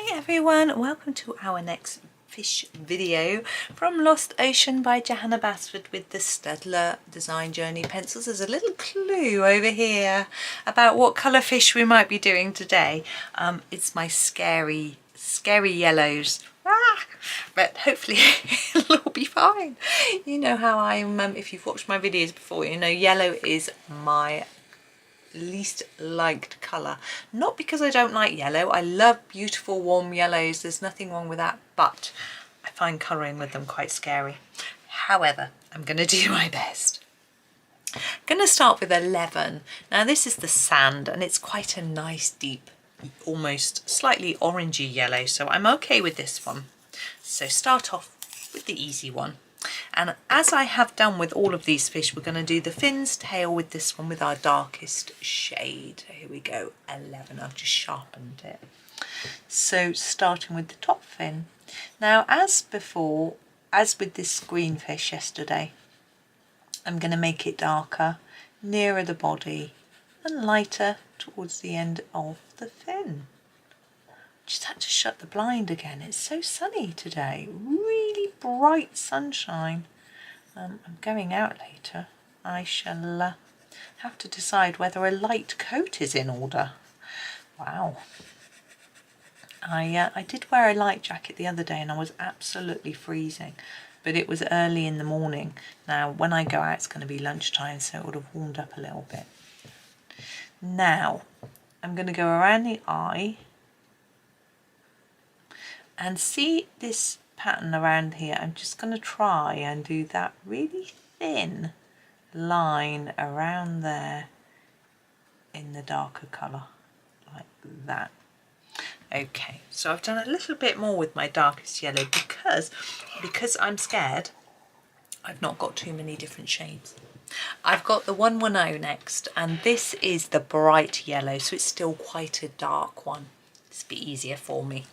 Hi everyone, welcome to our next fish video from Lost Ocean by Johanna Basford with the Staedtler Design Journey pencils. There's a little clue over here about what colour fish we might be doing today. It's my scary yellows. But hopefully it'll all be fine. You know how I'm, if you've watched my videos before, you know yellow is my least liked colour. Not because I don't like yellow, I love beautiful warm yellows, there's nothing wrong with that, but I find colouring with them quite scary. However, I'm going to do my best. I'm going to start with 11. Now this is the sand and it's quite a nice deep, almost slightly orangey yellow, so I'm okay with this one. So start off with the easy one. And as I have done with all of these fish, we're going to do the fin's tail with this one with our darkest shade. Here we go, 11. I've just sharpened it. So starting with the top fin. Now as before, as with this green fish yesterday, I'm going to make it darker nearer the body and lighter towards the end of the fin. Just had to shut the blind again. It's so sunny today, really bright sunshine. I'm going out later. I shall have to decide whether a light coat is in order. Wow. I did wear a light jacket the other day and I was absolutely freezing, but it was early in the morning. Now when I go out it's going to be lunchtime, so it would have warmed up a little bit. Now I'm going to go around the eye and see this pattern around here. I'm just going to try and do that really thin line around there in the darker colour, like that. Okay, so I've done a little bit more with my darkest yellow because I'm scared I've not got too many different shades. I've got the 110 next, and this is the bright yellow, so it's still quite a dark one. It's a bit easier for me.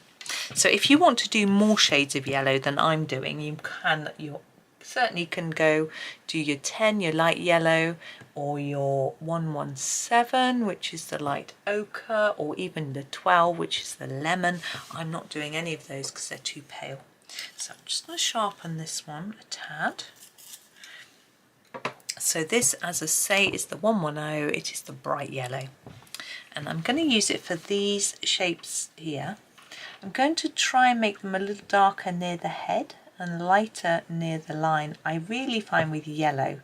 So if you want to do more shades of yellow than I'm doing, you certainly can go do your 10, your light yellow, or your 117, which is the light ochre, or even the 12, which is the lemon. I'm not doing any of those because they're too pale. So I'm just going to sharpen this one a tad. So this, as I say, is the 110, it is the bright yellow. And I'm going to use it for these shapes here. I'm going to try and make them a little darker near the head and lighter near the line. I really find with yellow,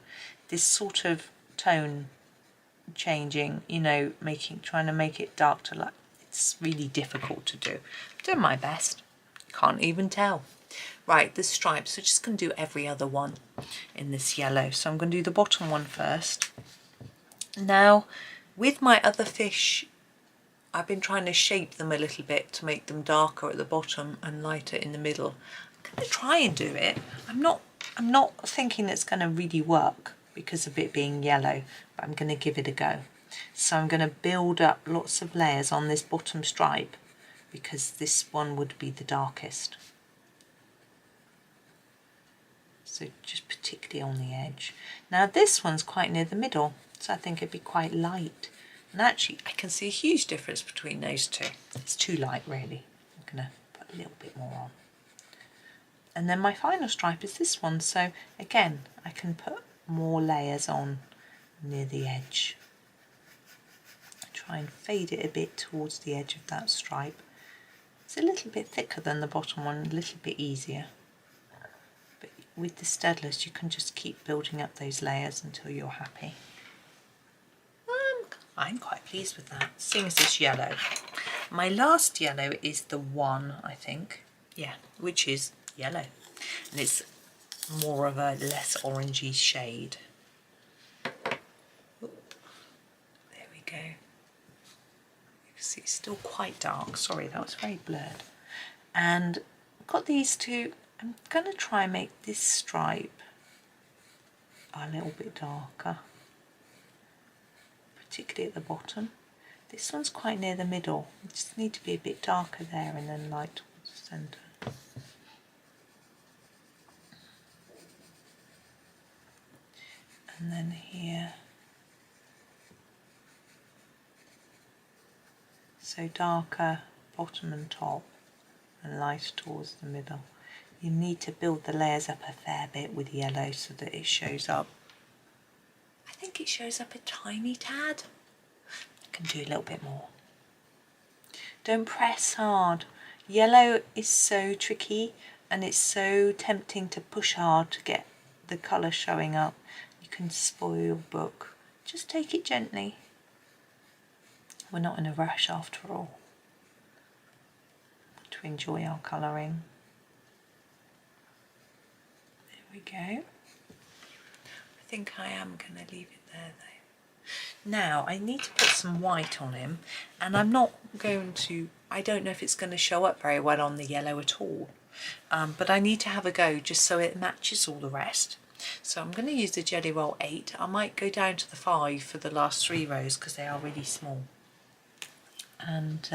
this sort of tone changing, you know, trying to make it dark to light, it's really difficult to do. I'm doing my best, can't even tell. Right, the stripes, so just going to do every other one in this yellow. So I'm going to do the bottom one first. Now, with my other fish, I've been trying to shape them a little bit to make them darker at the bottom and lighter in the middle. I'm going to try and do it. I'm not thinking it's going to really work because of it being yellow, but I'm going to give it a go. So I'm going to build up lots of layers on this bottom stripe because this one would be the darkest. So just particularly on the edge. Now this one's quite near the middle, so I think it'd be quite light. And actually, I can see a huge difference between those two. It's too light, really. I'm going to put a little bit more on. And then my final stripe is this one. So again, I can put more layers on near the edge. I try and fade it a bit towards the edge of that stripe. It's a little bit thicker than the bottom one, a little bit easier. But with the Staedtlers, you can just keep building up those layers until you're happy. I'm quite pleased with that, seeing as it's yellow. My last yellow is the one, I think, yeah, which is yellow. And it's more of a less orangey shade. Oop. There we go. You can see it's still quite dark. Sorry, that was very blurred. And I've got these two. I'm going to try and make this stripe a little bit darker, particularly at the bottom. This one's quite near the middle. You just need to be a bit darker there and then light towards the centre. And then here. So darker bottom and top and lighter towards the middle. You need to build the layers up a fair bit with yellow so that it shows up. I think it shows up a tiny tad. I can do a little bit more. Don't press hard. Yellow is so tricky and it's so tempting to push hard to get the colour showing up. You can spoil your book. Just take it gently. We're not in a rush after all to enjoy our colouring. There we go. I think I am going to leave it there though. Now I need to put some white on him, and I'm not going to, I don't know if it's going to show up very well on the yellow at all, but I need to have a go just so it matches all the rest. So I'm going to use the Jelly Roll 8. I might go down to the 5 for the last 3 rows because they are really small. And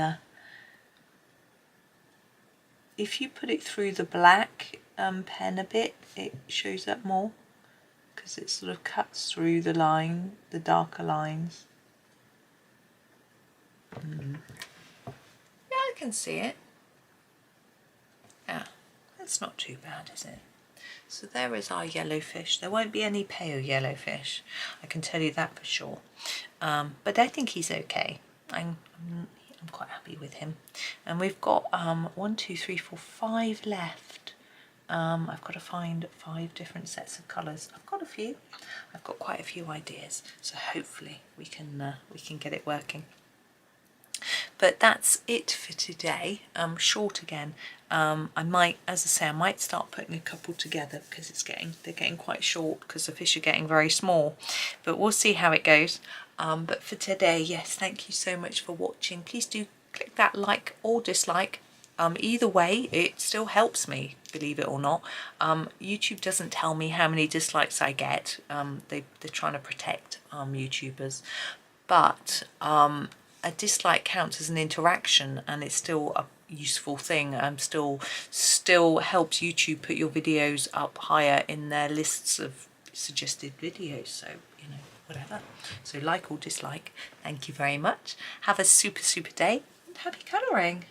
if you put it through the black pen a bit, it shows up more because it sort of cuts through the line, the darker lines. Yeah, I can see it. Yeah, that's not too bad, is it? So there is our yellow fish. There won't be any pale yellow fish, I can tell you that for sure. But I think he's okay. I'm quite happy with him. And we've got 1, 2, 3, 4, 5 left. I've got to find 5 different sets of colours. I've got a few. I've got quite a few ideas, so hopefully we can get it working. But that's it for today. Short again. I might, as I say, I might start putting a couple together because they're getting quite short because the fish are getting very small. But we'll see how it goes. But for today, yes, thank you so much for watching. Please do click that like or dislike. Either way, it still helps me, believe it or not. YouTube doesn't tell me how many dislikes I get. They're trying to protect YouTubers. But a dislike counts as an interaction, and it's still a useful thing. Still helps YouTube put your videos up higher in their lists of suggested videos. So, you know, whatever. So like or dislike. Thank you very much. Have a super day and happy colouring.